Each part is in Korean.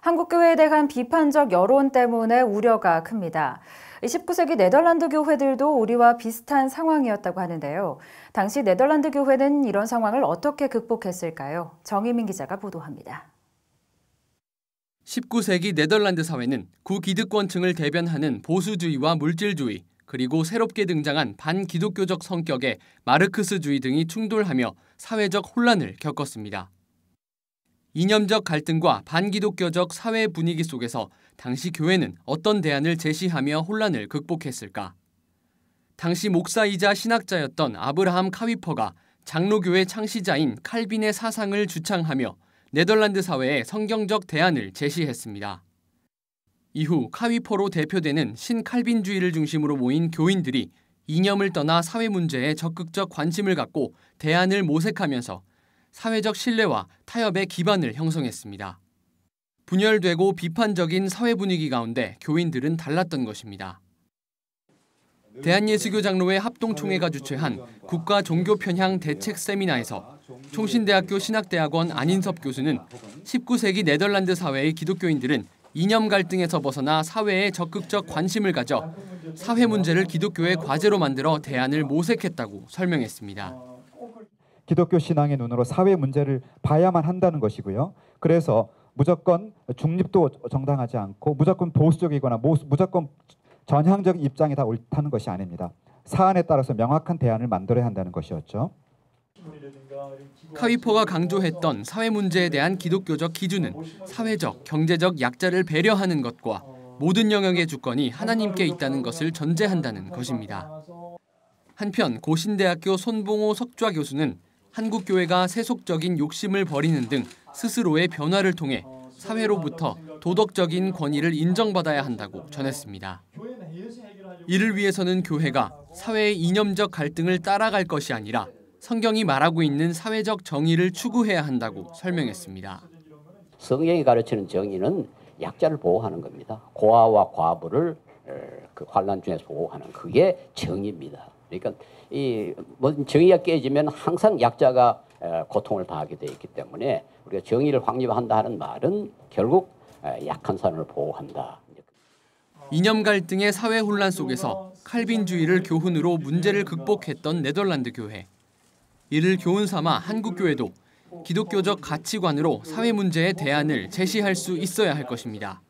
한국교회에 대한 비판적 여론 때문에 우려가 큽니다. 19세기 네덜란드 교회들도 우리와 비슷한 상황이었다고 하는데요. 당시 네덜란드 교회는 이런 상황을 어떻게 극복했을까요? 정희민 기자가 보도합니다. 19세기 네덜란드 사회는 구기득권층을 대변하는 보수주의와 물질주의, 그리고 새롭게 등장한 반기독교적 성격의 마르크스주의 등이 충돌하며 사회적 혼란을 겪었습니다. 이념적 갈등과 반기독교적 사회 분위기 속에서 당시 교회는 어떤 대안을 제시하며 혼란을 극복했을까? 당시 목사이자 신학자였던 아브라함 카위퍼가 장로교회 창시자인 칼빈의 사상을 주창하며 네덜란드 사회에 성경적 대안을 제시했습니다. 이후 카위퍼로 대표되는 신칼빈주의를 중심으로 모인 교인들이 이념을 떠나 사회 문제에 적극적 관심을 갖고 대안을 모색하면서 사회적 신뢰와 타협의 기반을 형성했습니다. 분열되고 비판적인 사회 분위기 가운데 교인들은 달랐던 것입니다. 대한예수교 장로회 합동총회가 주최한 국가종교편향 대책 세미나에서 총신대학교 신학대학원 안인섭 교수는 19세기 네덜란드 사회의 기독교인들은 이념 갈등에서 벗어나 사회에 적극적 관심을 가져 사회 문제를 기독교의 과제로 만들어 대안을 모색했다고 설명했습니다. 기독교 신앙의 눈으로 사회 문제를 봐야만 한다는 것이고요. 그래서 무조건 중립도 정당하지 않고 무조건 보수적이거나 무조건 전향적인 입장이 다 옳다는 것이 아닙니다. 사안에 따라서 명확한 대안을 만들어야 한다는 것이었죠. 카위퍼가 강조했던 사회 문제에 대한 기독교적 기준은 사회적, 경제적 약자를 배려하는 것과 모든 영역의 주권이 하나님께 있다는 것을 전제한다는 것입니다. 한편 고신대학교 손봉호 석좌 교수는 한국교회가 세속적인 욕심을 버리는 등 스스로의 변화를 통해 사회로부터 도덕적인 권위를 인정받아야 한다고 전했습니다. 이를 위해서는 교회가 사회의 이념적 갈등을 따라갈 것이 아니라 성경이 말하고 있는 사회적 정의를 추구해야 한다고 설명했습니다. 성경이 가르치는 정의는 약자를 보호하는 겁니다. 고아와 과부를 그 환난 중에서 보호하는 그게 정의입니다. 그러니까 이 정의가 깨지면 항상 약자가 고통을 당하게 돼 있기 때문에 우리가 정의를 확립한다는 말은 결국 약한 사람을 보호한다. 이념 갈등의 사회 혼란 속에서 칼빈주의를 교훈으로 문제를 극복했던 네덜란드 교회. 이를 교훈 삼아 한국 교회도 기독교적 가치관으로 사회 문제의 대안을 제시할 수 있어야 할 것입니다.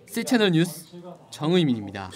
C채널 뉴스 정의민입니다.